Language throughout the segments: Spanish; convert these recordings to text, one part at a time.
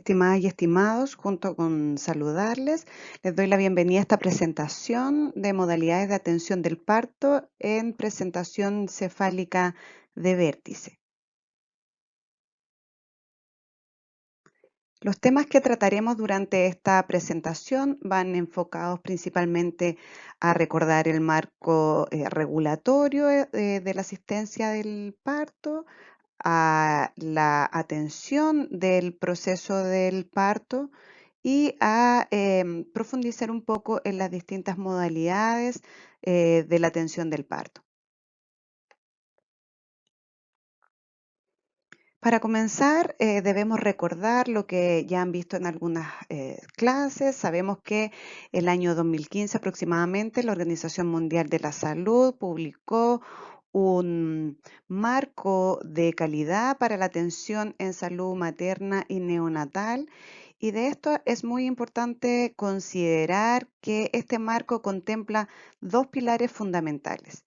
estimadas y estimados, junto con saludarles, les doy la bienvenida a esta presentación de modalidades de atención del parto en presentación cefálica de vértice. Los temas que trataremos durante esta presentación van enfocados principalmente a recordar el marco regulatorio de la asistencia del parto, a la atención del proceso del parto y a profundizar un poco en las distintas modalidades de la atención del parto. Para comenzar, debemos recordar lo que ya han visto en algunas clases. Sabemos que el año 2015 aproximadamente la Organización Mundial de la Salud publicó un marco de calidad para la atención en salud materna y neonatal. Y de esto es muy importante considerar que este marco contempla dos pilares fundamentales.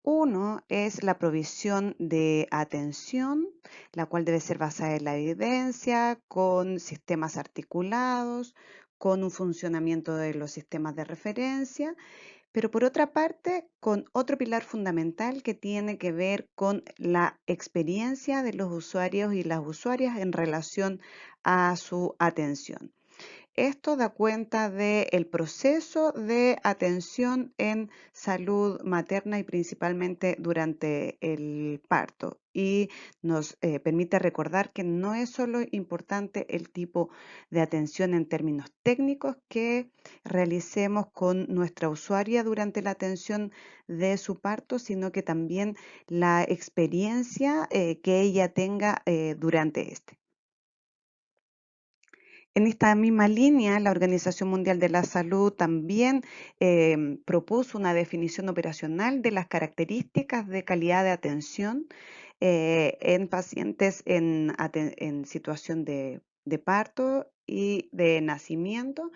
Uno es la provisión de atención, la cual debe ser basada en la evidencia, con sistemas articulados, con un funcionamiento de los sistemas de referencia, pero por otra parte, con otro pilar fundamental que tiene que ver con la experiencia de los usuarios y las usuarias en relación a su atención. Esto da cuenta del proceso de atención en salud materna y principalmente durante el parto. Y nos permite recordar que no es solo importante el tipo de atención en términos técnicos que realicemos con nuestra usuaria durante la atención de su parto, sino que también la experiencia que ella tenga durante este. En esta misma línea, la Organización Mundial de la Salud también propuso una definición operacional de las características de calidad de atención en pacientes en situación de parto y de nacimiento,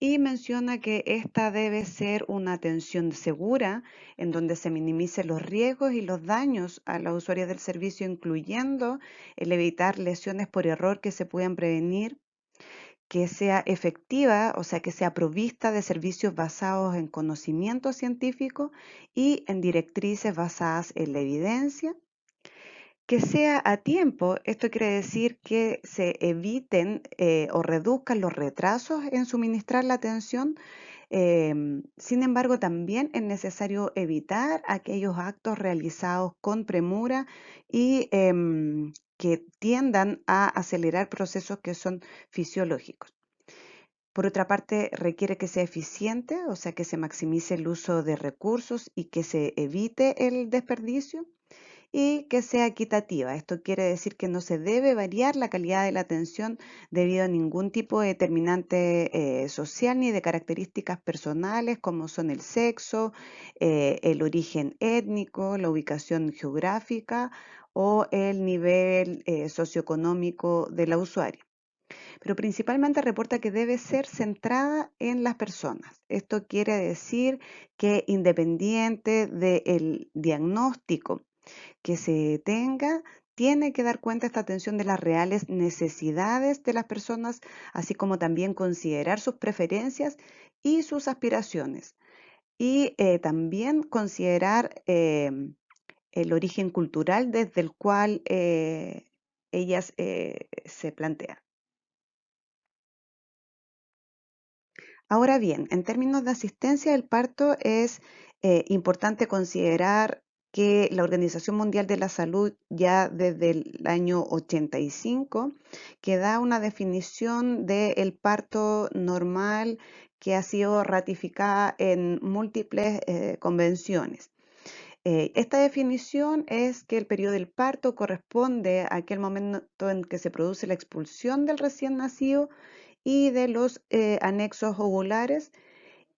y menciona que esta debe ser una atención segura en donde se minimicen los riesgos y los daños a la usuaria del servicio, incluyendo el evitar lesiones por error que se puedan prevenir, que sea efectiva, o sea, que sea provista de servicios basados en conocimiento científico y en directrices basadas en la evidencia, que sea a tiempo. Esto quiere decir que se eviten o reduzcan los retrasos en suministrar la atención. Sin embargo, también es necesario evitar aquellos actos realizados con premura y que tiendan a acelerar procesos que son fisiológicos. Por otra parte, requiere que sea eficiente, o sea, que se maximice el uso de recursos y que se evite el desperdicio, y que sea equitativa. Esto quiere decir que no se debe variar la calidad de la atención debido a ningún tipo de determinante social ni de características personales como son el sexo, el origen étnico, la ubicación geográfica o el nivel socioeconómico de la usuaria. Pero principalmente reporta que debe ser centrada en las personas. Esto quiere decir que independiente del diagnóstico que se tenga, tiene que dar cuenta esta atención de las reales necesidades de las personas, así como también considerar sus preferencias y sus aspiraciones. Y también considerar el origen cultural desde el cual ellas se plantean. Ahora bien, en términos de asistencia del parto es importante considerar que la Organización Mundial de la Salud ya desde el año 85 que da una definición del parto normal que ha sido ratificada en múltiples convenciones. Esta definición es que el periodo del parto corresponde a aquel momento en que se produce la expulsión del recién nacido y de los anexos ovulares,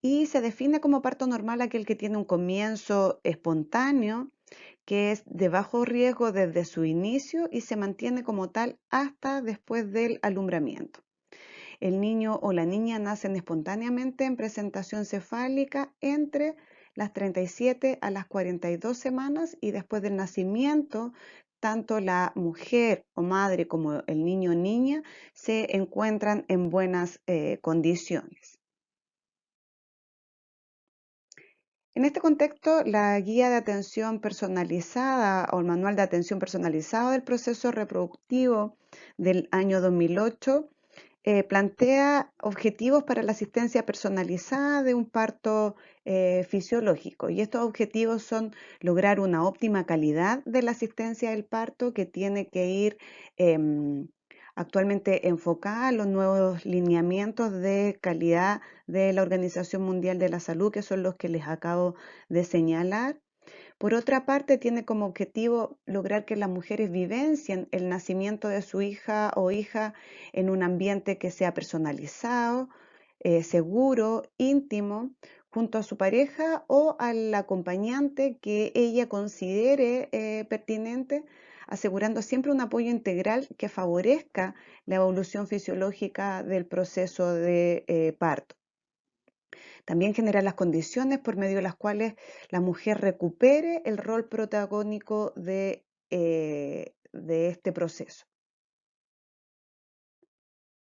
y se define como parto normal aquel que tiene un comienzo espontáneo, que es de bajo riesgo desde su inicio y se mantiene como tal hasta después del alumbramiento. El niño o la niña nacen espontáneamente en presentación cefálica entre las 37 a las 42 semanas y después del nacimiento tanto la mujer o madre como el niño o niña se encuentran en buenas condiciones. En este contexto, la guía de atención personalizada o el manual de atención personalizado del proceso reproductivo del año 2008 plantea objetivos para la asistencia personalizada de un parto fisiológico. Y estos objetivos son lograr una óptima calidad de la asistencia del parto que tiene que ir actualmente enfocada a los nuevos lineamientos de calidad de la Organización Mundial de la Salud, que son los que les acabo de señalar. Por otra parte, tiene como objetivo lograr que las mujeres vivencien el nacimiento de su hija o hija en un ambiente que sea personalizado, seguro, íntimo, junto a su pareja o al acompañante que ella considere pertinente, asegurando siempre un apoyo integral que favorezca la evolución fisiológica del proceso de parto. También generar las condiciones por medio de las cuales la mujer recupere el rol protagónico de este proceso.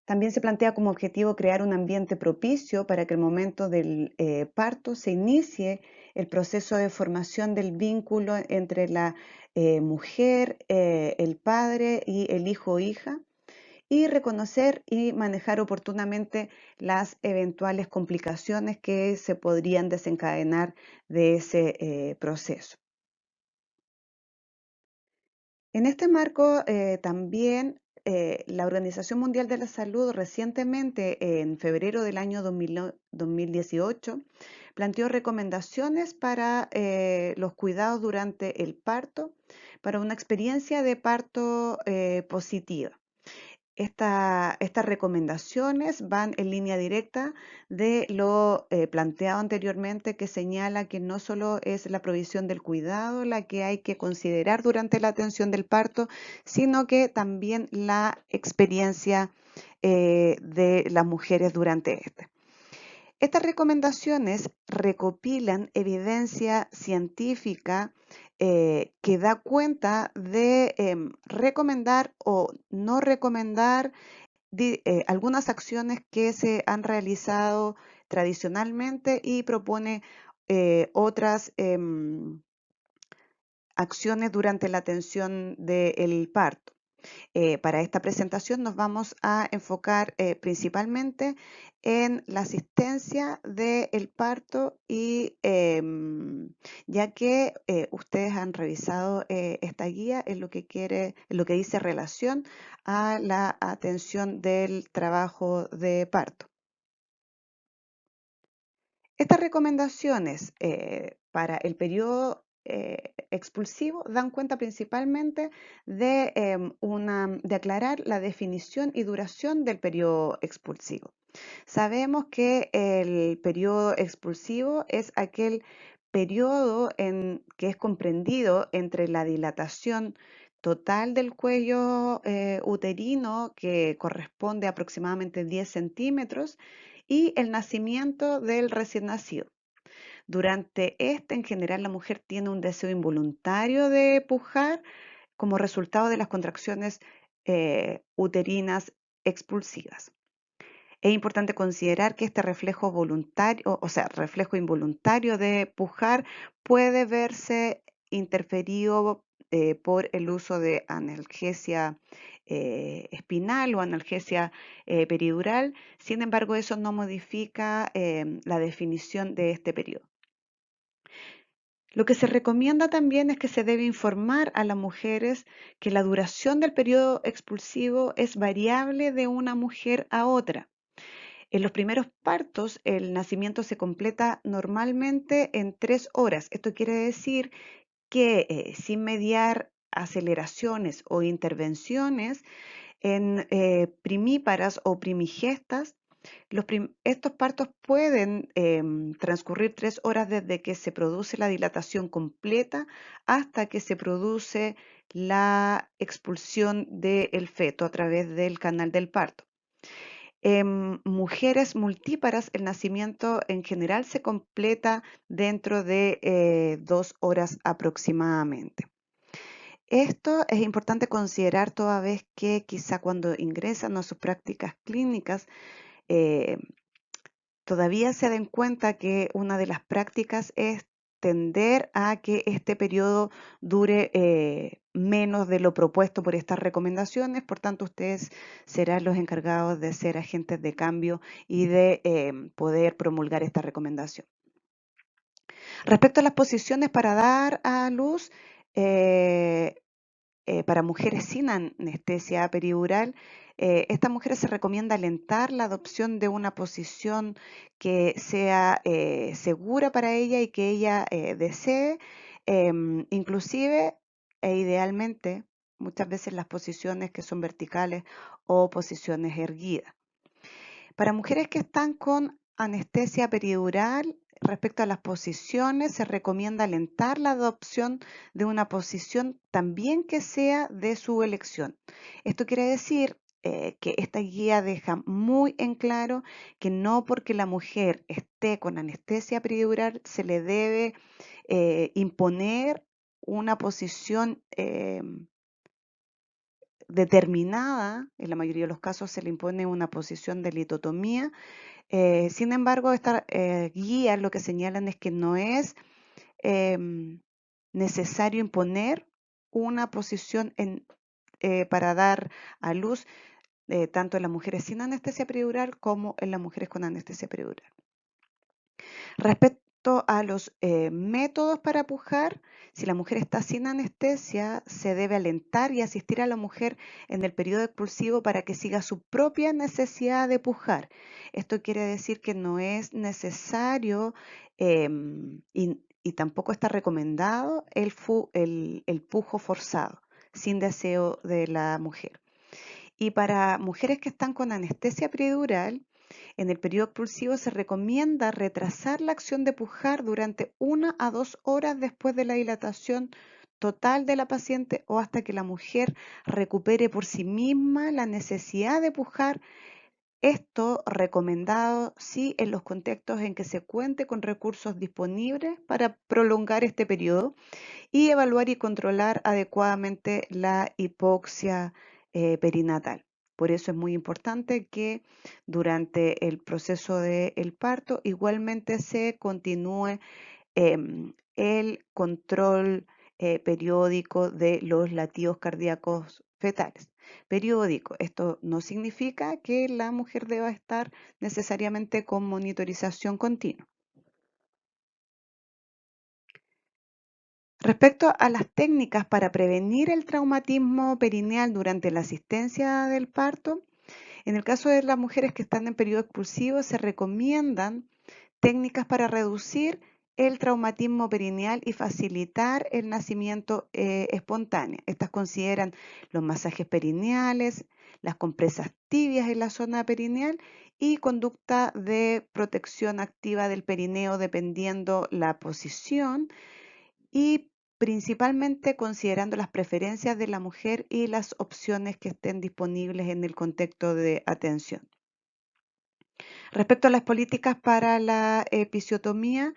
También se plantea como objetivo crear un ambiente propicio para que al momento del parto se inicie el proceso de formación del vínculo entre la mujer, el padre y el hijo o hija, y reconocer y manejar oportunamente las eventuales complicaciones que se podrían desencadenar de ese proceso. En este marco, también la Organización Mundial de la Salud recientemente, en febrero del año 2018, planteó recomendaciones para los cuidados durante el parto, para una experiencia de parto positiva. Estas recomendaciones van en línea directa de lo planteado anteriormente, que señala que no solo es la provisión del cuidado la que hay que considerar durante la atención del parto, sino que también la experiencia de las mujeres durante este. Estas recomendaciones recopilan evidencia científica que da cuenta de recomendar o no recomendar algunas acciones que se han realizado tradicionalmente y propone otras acciones durante la atención del parto. Para esta presentación nos vamos a enfocar principalmente en la asistencia del parto y ya que ustedes han revisado esta guía en en lo que dice relación a la atención del trabajo de parto. Estas recomendaciones para el periodo expulsivo dan cuenta principalmente de aclarar la definición y duración del periodo expulsivo. Sabemos que el periodo expulsivo es aquel periodo que es comprendido entre la dilatación total del cuello uterino, que corresponde a aproximadamente 10 centímetros, y el nacimiento del recién nacido. Durante este, en general, la mujer tiene un deseo involuntario de pujar como resultado de las contracciones uterinas expulsivas. Es importante considerar que este reflejo voluntario, o sea, reflejo involuntario de pujar puede verse interferido por el uso de analgesia espinal o analgesia peridural. Sin embargo, eso no modifica la definición de este periodo. Lo que se recomienda también es que se debe informar a las mujeres que la duración del periodo expulsivo es variable de una mujer a otra. En los primeros partos, el nacimiento se completa normalmente en 3 horas. Esto quiere decir que sin mediar aceleraciones o intervenciones en primíparas o primigestas, estos partos pueden transcurrir 3 horas desde que se produce la dilatación completa hasta que se produce la expulsión del feto a través del canal del parto. En mujeres multíparas, el nacimiento en general se completa dentro de 2 horas aproximadamente. Esto es importante considerar toda vez que quizá cuando ingresan a sus prácticas clínicas, eh, todavía se den cuenta que una de las prácticas es tender a que este periodo dure menos de lo propuesto por estas recomendaciones. Por tanto, ustedes serán los encargados de ser agentes de cambio y de poder promulgar esta recomendación. Respecto a las posiciones para dar a luz, eh, para mujeres sin anestesia peridural, estas mujeres se recomienda alentar la adopción de una posición que sea segura para ella y que ella desee, inclusive e idealmente muchas veces las posiciones que son verticales o posiciones erguidas. Para mujeres que están con anestesia peridural, respecto a las posiciones, se recomienda alentar la adopción de una posición también que sea de su elección. Esto quiere decir que esta guía deja muy en claro que no porque la mujer esté con anestesia peridural se le debe imponer una posición determinada. En la mayoría de los casos se le impone una posición de litotomía. Sin embargo, estas guías lo que señalan es que no es necesario imponer una posición para dar a luz tanto en las mujeres sin anestesia peridural como en las mujeres con anestesia peridural. Respecto a los métodos para pujar, si la mujer está sin anestesia, se debe alentar y asistir a la mujer en el periodo expulsivo para que siga su propia necesidad de pujar. Esto quiere decir que no es necesario y tampoco está recomendado el pujo forzado, sin deseo de la mujer. Y para mujeres que están con anestesia peridural, en el periodo expulsivo se recomienda retrasar la acción de pujar durante 1 a 2 horas después de la dilatación total de la paciente o hasta que la mujer recupere por sí misma la necesidad de pujar. Esto recomendado sí en los contextos en que se cuente con recursos disponibles para prolongar este periodo y evaluar y controlar adecuadamente la hipoxia perinatal. Por eso es muy importante que durante el proceso del parto igualmente se continúe el control periódico de los latidos cardíacos fetales. Periódico, esto no significa que la mujer deba estar necesariamente con monitorización continua. Respecto a las técnicas para prevenir el traumatismo perineal durante la asistencia del parto, en el caso de las mujeres que están en periodo expulsivo, se recomiendan técnicas para reducir el traumatismo perineal y facilitar el nacimiento espontáneo. Estas consideran los masajes perineales, las compresas tibias en la zona perineal y conducta de protección activa del perineo dependiendo la posición y principalmente considerando las preferencias de la mujer y las opciones que estén disponibles en el contexto de atención. Respecto a las políticas para la episiotomía,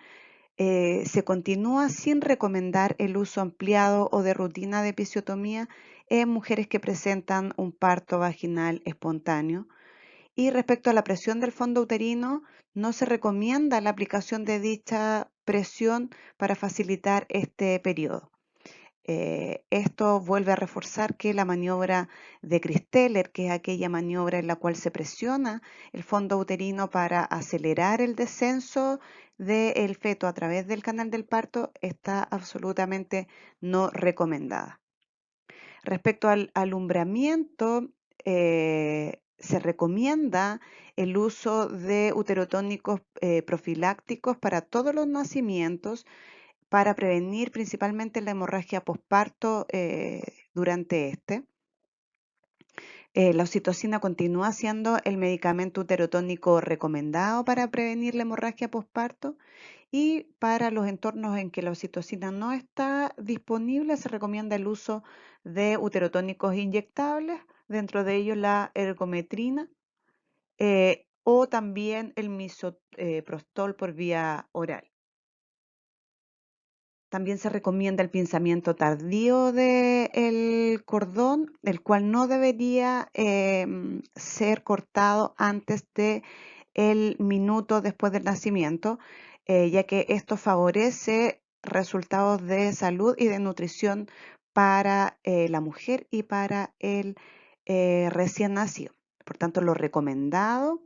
se continúa sin recomendar el uso ampliado o de rutina de episiotomía en mujeres que presentan un parto vaginal espontáneo. Y respecto a la presión del fondo uterino, no se recomienda la aplicación de dicha presión para facilitar este periodo. Esto vuelve a reforzar que la maniobra de Christeller, que es aquella maniobra en la cual se presiona el fondo uterino para acelerar el descenso del feto a través del canal del parto, está absolutamente no recomendada. Respecto al alumbramiento, se recomienda el uso de uterotónicos profilácticos para todos los nacimientos para prevenir principalmente la hemorragia posparto durante este. La oxitocina continúa siendo el medicamento uterotónico recomendado para prevenir la hemorragia posparto y para los entornos en que la oxitocina no está disponible se recomienda el uso de uterotónicos inyectables, dentro de ellos la ergometrina o también el misoprostol por vía oral. También se recomienda el pinzamiento tardío del cordón, el cual no debería ser cortado antes de el minuto después del nacimiento, ya que esto favorece resultados de salud y de nutrición para la mujer y para el recién nacido. Por tanto, lo recomendado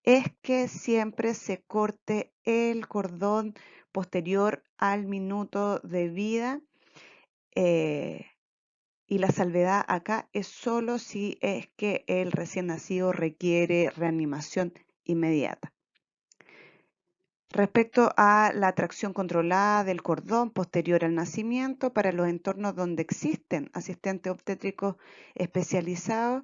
es que siempre se corte el cordón posterior al minuto de vida, eh, y la salvedad acá es solo si es que el recién nacido requiere reanimación inmediata. Respecto a la tracción controlada del cordón posterior al nacimiento, para los entornos donde existen asistentes obstétricos especializados,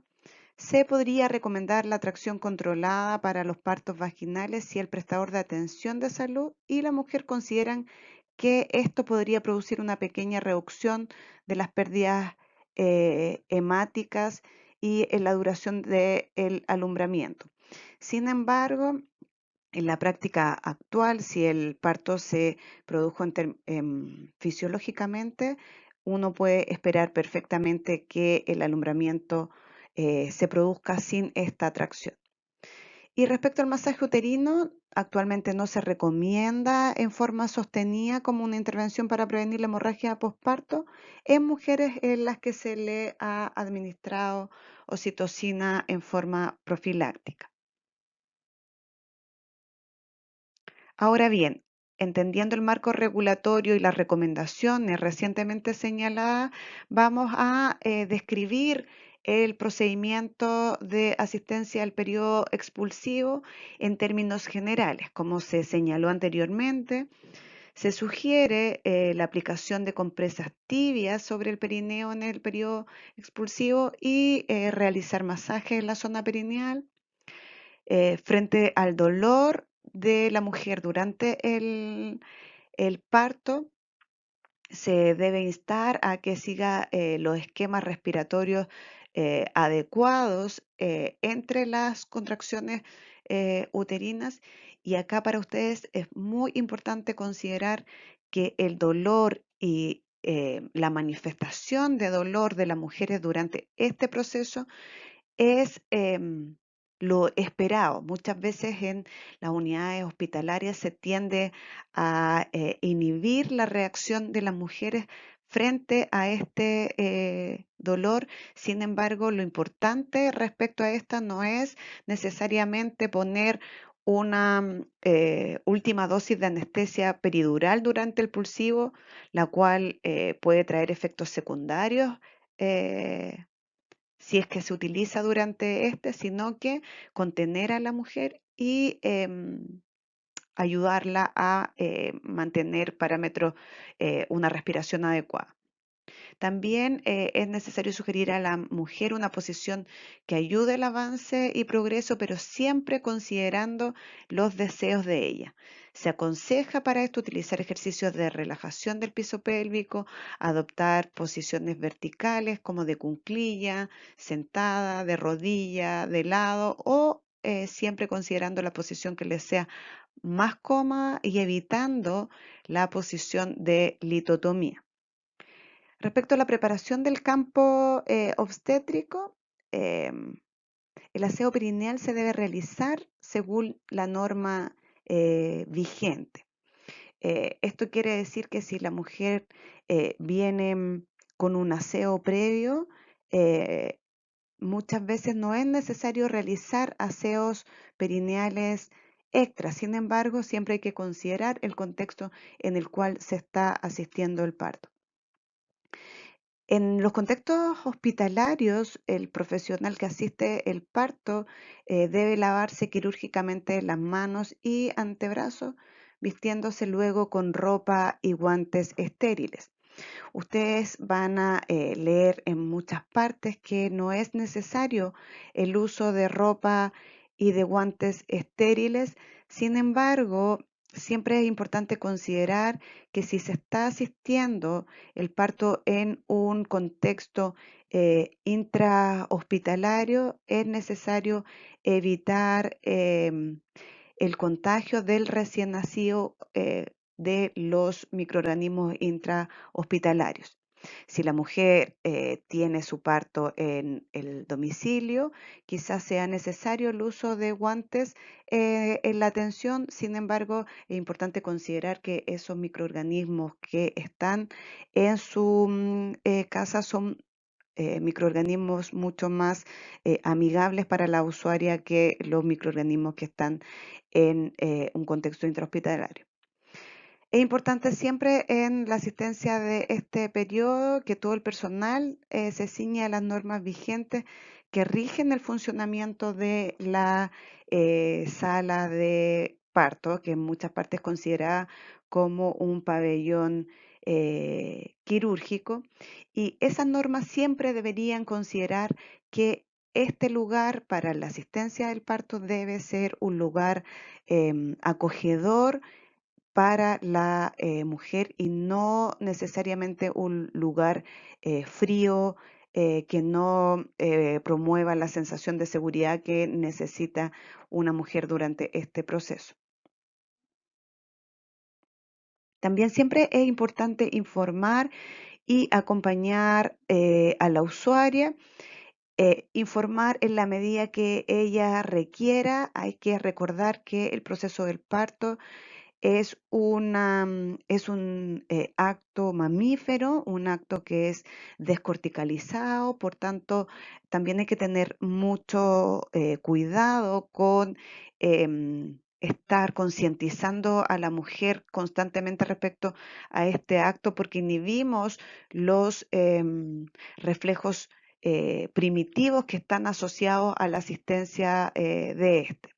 se podría recomendar la tracción controlada para los partos vaginales si el prestador de atención de salud y la mujer consideran que esto podría producir una pequeña reducción de las pérdidas hemáticas y en la duración del alumbramiento. Sin embargo, en la práctica actual, si el parto se produjo fisiológicamente, uno puede esperar perfectamente que el alumbramiento se produzca sin esta tracción. Y respecto al masaje uterino, actualmente no se recomienda en forma sostenida como una intervención para prevenir la hemorragia postparto en mujeres en las que se le ha administrado oxitocina en forma profiláctica. Ahora bien, entendiendo el marco regulatorio y las recomendaciones recientemente señaladas, vamos a describir el procedimiento de asistencia al periodo expulsivo en términos generales. Como se señaló anteriormente, se sugiere la aplicación de compresas tibias sobre el perineo en el periodo expulsivo y realizar masajes en la zona perineal. Frente al dolor de la mujer durante el parto, se debe instar a que siga los esquemas respiratorios adecuados entre las contracciones uterinas. Y acá para ustedes es muy importante considerar que el dolor y la manifestación de dolor de las mujeres durante este proceso es lo esperado. Muchas veces en las unidades hospitalarias se tiende a inhibir la reacción de las mujeres frente a este dolor. Sin embargo, lo importante respecto a esta no es necesariamente poner una última dosis de anestesia peridural durante el pulsivo, la cual puede traer efectos secundarios si es que se utiliza durante sino que contener a la mujer y ayudarla a mantener parámetros, una respiración adecuada. También es necesario sugerir a la mujer una posición que ayude el avance y progreso, pero siempre considerando los deseos de ella. Se aconseja para esto utilizar ejercicios de relajación del piso pélvico, adoptar posiciones verticales como de cunclilla, sentada, de rodilla, de lado o siempre considerando la posición que les sea más cómoda y evitando la posición de litotomía. Respecto a la preparación del campo obstétrico, el aseo perineal se debe realizar según la norma vigente. Esto quiere decir que si la mujer viene con un aseo previo, eh, muchas veces no es necesario realizar aseos perineales extras. Sin embargo, siempre hay que considerar el contexto en el cual se está asistiendo el parto. En los contextos hospitalarios, el profesional que asiste el parto debe lavarse quirúrgicamente las manos y antebrazos, vistiéndose luego con ropa y guantes estériles. Ustedes van a leer en muchas partes que no es necesario el uso de ropa y de guantes estériles. Sin embargo, siempre es importante considerar que si se está asistiendo el parto en un contexto intrahospitalario, es necesario evitar el contagio del recién nacido de los microorganismos intrahospitalarios. Si la mujer tiene su parto en el domicilio, quizás sea necesario el uso de guantes en la atención. Sin embargo, es importante considerar que esos microorganismos que están en su casa son microorganismos mucho más amigables para la usuaria que los microorganismos que están en un contexto intrahospitalario. Es importante siempre en la asistencia de este periodo que todo el personal se ciña a las normas vigentes que rigen el funcionamiento de la sala de parto, que en muchas partes es considerada como un pabellón quirúrgico. Y esas normas siempre deberían considerar que este lugar para la asistencia del parto debe ser un lugar acogedor para la mujer y no necesariamente un lugar frío que no promueva la sensación de seguridad que necesita una mujer durante este proceso. También siempre es importante informar y acompañar a la usuaria, informar en la medida que ella requiera. Hay que recordar que el proceso del parto es un acto mamífero, un acto que es descorticalizado, por tanto, también hay que tener mucho cuidado con estar concientizando a la mujer constantemente respecto a este acto, porque inhibimos los reflejos primitivos que están asociados a la asistencia de este.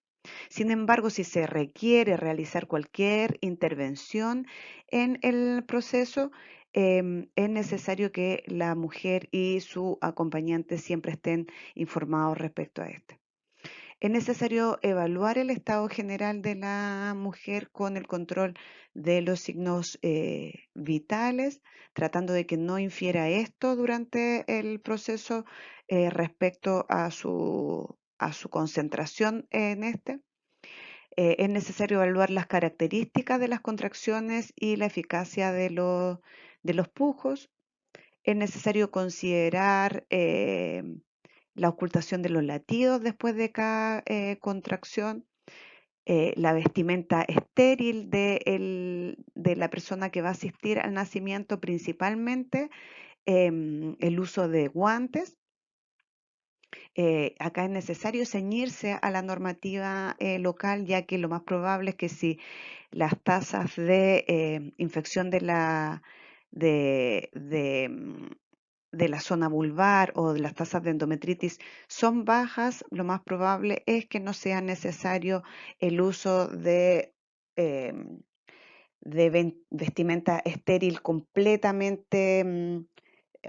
Sin embargo, si se requiere realizar cualquier intervención en el proceso, es necesario que la mujer y su acompañante siempre estén informados respecto a este. Es necesario evaluar el estado general de la mujer con el control de los signos vitales, tratando de que no infiera esto durante el proceso respecto a su concentración en este. Es necesario evaluar las características de las contracciones y la eficacia de los pujos. Es necesario considerar la ocultación de los latidos después de cada contracción, la vestimenta estéril de la persona que va a asistir al nacimiento, principalmente el uso de guantes. Acá es necesario ceñirse a la normativa local, ya que lo más probable es que si las tasas de infección de, de, mm, de la zona vulvar o de las tasas de endometritis son bajas, lo más probable es que no sea necesario el uso em, de vestimenta estéril completamente,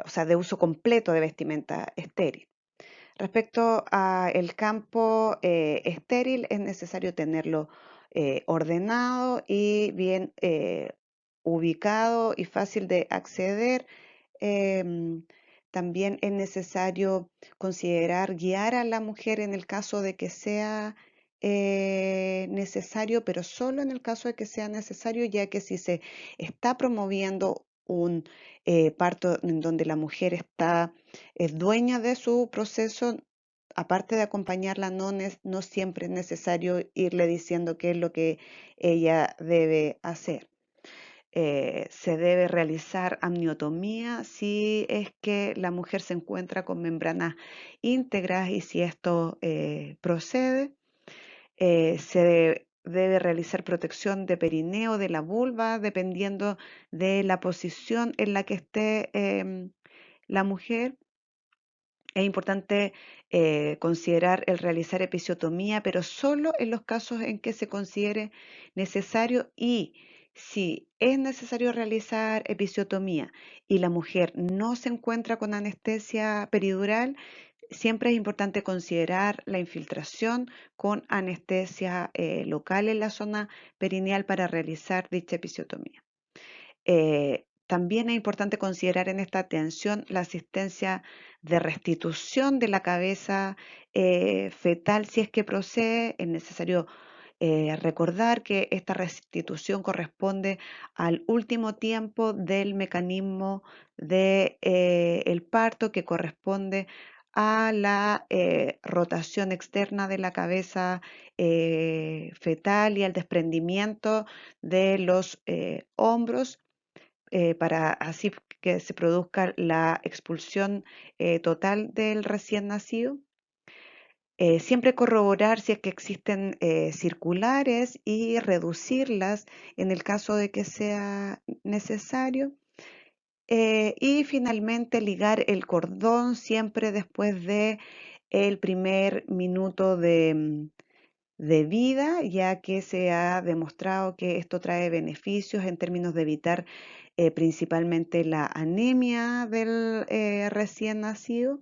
o sea, de uso completo de vestimenta estéril. Respecto al campo estéril, es necesario tenerlo ordenado y bien ubicado y fácil de acceder. Em, También es necesario considerar guiar a la mujer en el caso de que sea necesario, pero solo en el caso de que sea necesario, ya que si se está promoviendo un parto en donde la mujer es dueña de su proceso, aparte de acompañarla, no siempre es necesario irle diciendo qué es lo que ella debe hacer. Se debe realizar amniotomía si es que la mujer se encuentra con membranas íntegras y si esto procede. Se debe realizar protección de perineo de la vulva dependiendo de la posición en la que esté la mujer. Es importante considerar el realizar episiotomía, pero solo en los casos en que se considere necesario, y si es necesario realizar episiotomía y la mujer no se encuentra con anestesia peridural, siempre es importante considerar la infiltración con anestesia local en la zona perineal para realizar dicha episiotomía. También es importante considerar en esta atención la asistencia de restitución de la cabeza fetal si es que procede. Es necesario Recordar que esta restitución corresponde al último tiempo del mecanismo de, el parto, que corresponde a la rotación externa de la cabeza fetal y al desprendimiento de los hombros, para así que se produzca la expulsión total del recién nacido. Siempre corroborar si es que existen circulares y reducirlas en el caso de que sea necesario. Y finalmente ligar el cordón siempre después de el primer minuto de vida, ya que se ha demostrado que esto trae beneficios en términos de evitar principalmente la anemia del recién nacido,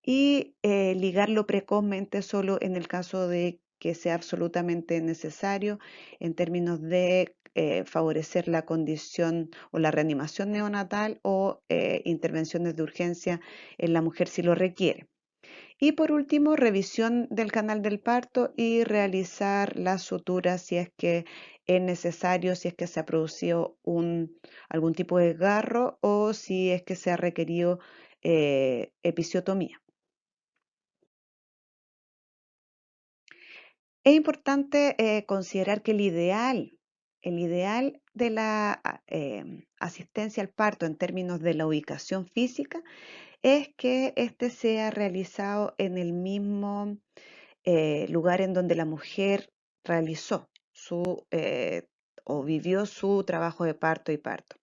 y ligarlo precozmente solo en el caso de que sea absolutamente necesario en términos de favorecer la condición o la reanimación neonatal o intervenciones de urgencia en la mujer si lo requiere. Y por último, revisión del canal del parto y realizar las suturas si es que es necesario, si es que se ha producido algún tipo de desgarro o si es que se ha requerido episiotomía. Es importante considerar que el ideal de la asistencia al parto en términos de la ubicación física es que éste sea realizado en el mismo lugar en donde la mujer realizó o vivió su trabajo de parto y parto.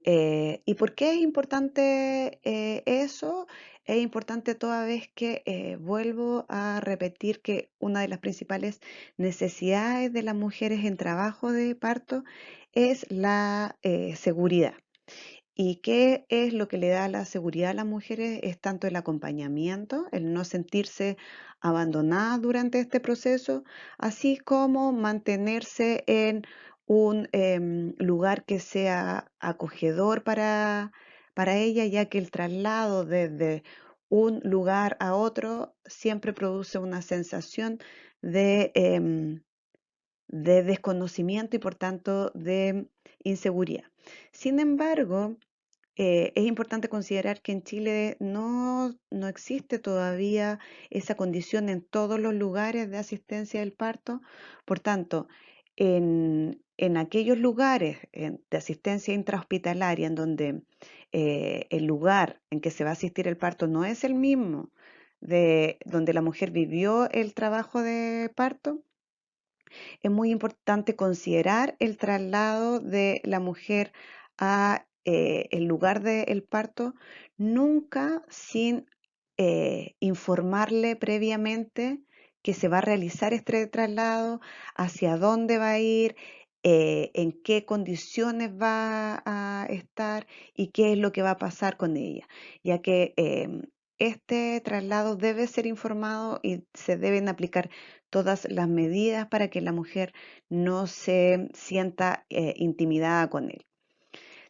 ¿Y por qué es importante eso? Es importante toda vez que vuelvo a repetir que una de las principales necesidades de las mujeres en trabajo de parto es la seguridad. ¿Y qué es lo que le da la seguridad a las mujeres? Es tanto el acompañamiento, el no sentirse abandonadas durante este proceso, así como mantenerse en un lugar que sea acogedor para ella, ya que el traslado desde un lugar a otro siempre produce una sensación de desconocimiento y por tanto de inseguridad. Sin embargo, es importante considerar que en Chile no existe todavía esa condición en todos los lugares de asistencia del parto. Por tanto, en aquellos lugares de asistencia intrahospitalaria en donde el lugar en que se va a asistir el parto no es el mismo de donde la mujer vivió el trabajo de parto, es muy importante considerar el traslado de la mujer a el lugar del parto, nunca sin informarle previamente que se va a realizar este traslado, hacia dónde va a ir, en qué condiciones va a estar y qué es lo que va a pasar con ella, ya que este traslado debe ser informado y se deben aplicar todas las medidas para que la mujer no se sienta intimidada con él.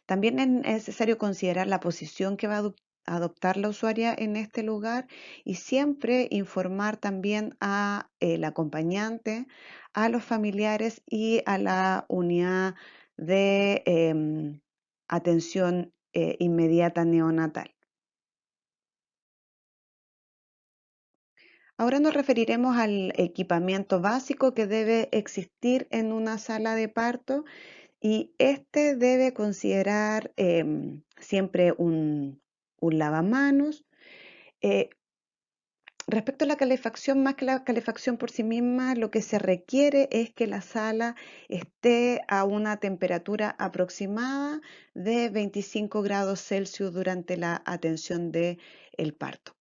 También es necesario considerar la posición que va a adoptar la usuaria en este lugar y siempre informar también a el acompañante, a los familiares y a la unidad de atención inmediata neonatal. Ahora nos referiremos al equipamiento básico que debe existir en una sala de parto, y este debe considerar siempre un lavamanos. Eh, Respecto a la calefacción, más que la calefacción por sí misma, lo que se requiere es que la sala esté a una temperatura aproximada de 25 grados Celsius durante la atención del parto.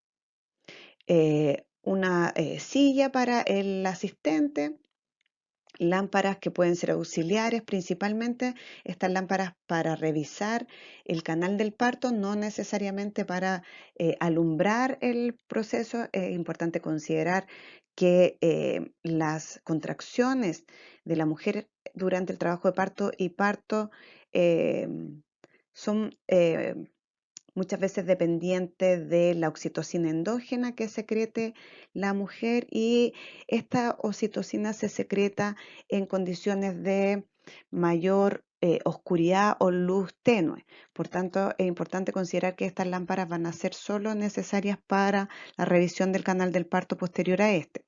Una silla para el asistente, lámparas que pueden ser auxiliares, principalmente estas lámparas para revisar el canal del parto, no necesariamente para alumbrar el proceso. Es importante considerar que las contracciones de la mujer durante el trabajo de parto y parto eh, son muchas veces dependiente de la oxitocina endógena que secrete la mujer, y esta oxitocina se secreta en condiciones de mayor oscuridad o luz tenue. Por tanto, es importante considerar que estas lámparas van a ser solo necesarias para la revisión del canal del parto posterior a este.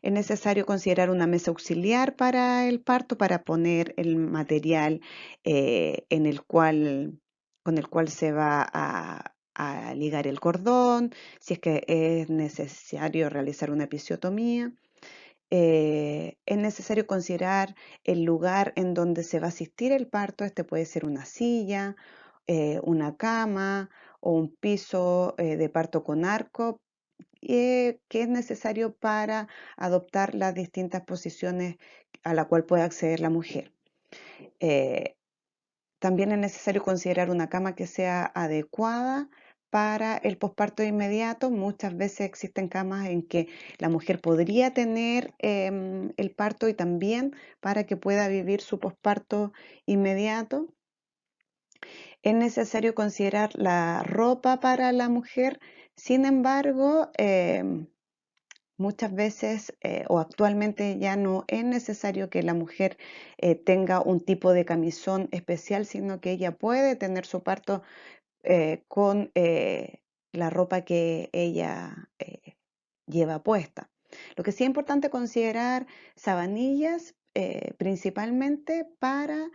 Es necesario considerar una mesa auxiliar para el parto, para poner el material con el cual se va a ligar el cordón, si es que es necesario realizar una episiotomía. Es necesario considerar el lugar en donde se va a asistir el parto. Este puede ser una silla, una cama o un piso de parto con arco, que es necesario para adoptar las distintas posiciones a la cual puede acceder la mujer. Eh, También es necesario considerar una cama que sea adecuada para el posparto inmediato. Muchas veces existen camas en que la mujer podría tener el parto, y también para que pueda vivir su posparto inmediato. Es necesario considerar la ropa para la mujer. Sin embargo, muchas veces o actualmente ya no es necesario que la mujer tenga un tipo de camisón especial, sino que ella puede tener su parto con la ropa que ella lleva puesta. Lo que sí es importante considerar sabanillas principalmente para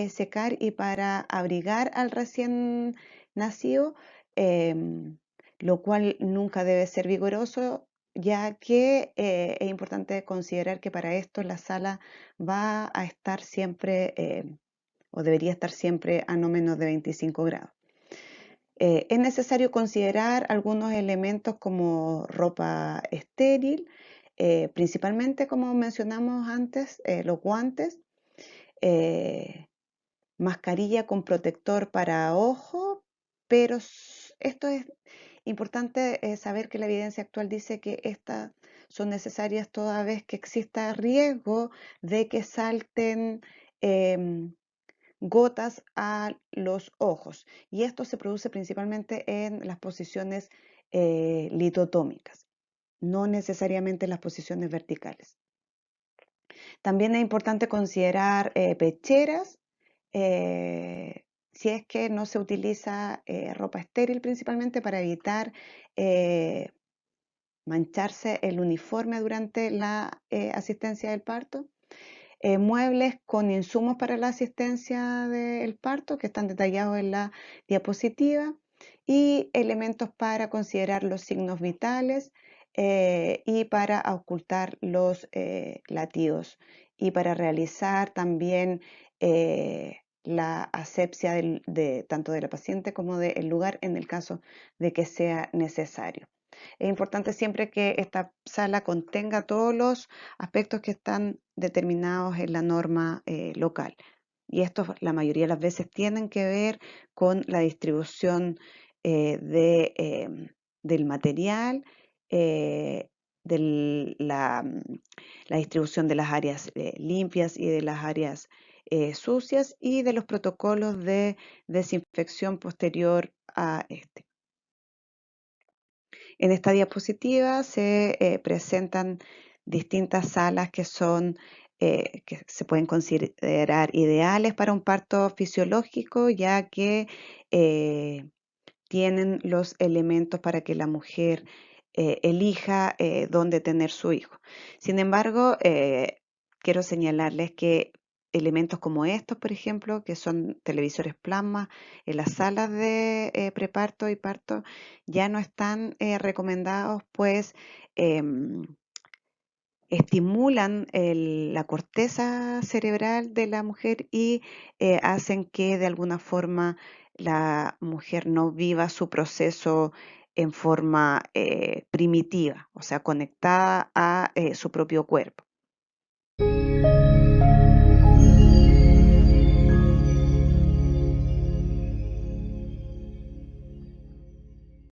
secar y para abrigar al recién nacido, em, lo cual nunca debe ser vigoroso, ya que es importante considerar que para esto la sala va a estar siempre o debería estar siempre a no menos de 25 grados. Es necesario considerar algunos elementos como ropa estéril, principalmente como mencionamos antes, los guantes, eh, mascarilla con protector para ojo, pero esto es importante saber que la evidencia actual dice que estas son necesarias toda vez que exista riesgo de que salten em, gotas a los ojos, y esto se produce principalmente en las posiciones litotómicas, no necesariamente en las posiciones verticales. También es importante considerar pecheras si es que no se utiliza ropa estéril, principalmente para evitar mancharse el uniforme durante la asistencia del parto. Muebles con insumos para la asistencia del parto, que están detallados en la diapositiva, y elementos para considerar los signos vitales y para ocultar los latidos, y para realizar también la asepsia tanto de la paciente como del lugar en el caso de que sea necesario. Es importante siempre que esta sala contenga todos los aspectos que están determinados en la norma local. Y estos la mayoría de las veces tienen que ver con la distribución del material, eh, la distribución de las áreas limpias y de las áreas sucias, y de los protocolos de desinfección posterior a este. En esta diapositiva se presentan distintas salas que se pueden considerar ideales para un parto fisiológico, ya que tienen los elementos para que la mujer elija dónde tener su hijo. Sin embargo, quiero señalarles que elementos como estos, por ejemplo, que son televisores plasma en las salas de preparto y parto, ya no están recomendados, pues estimulan la corteza cerebral de la mujer y hacen que de alguna forma la mujer no viva su proceso en forma primitiva, o sea, conectada a su propio cuerpo.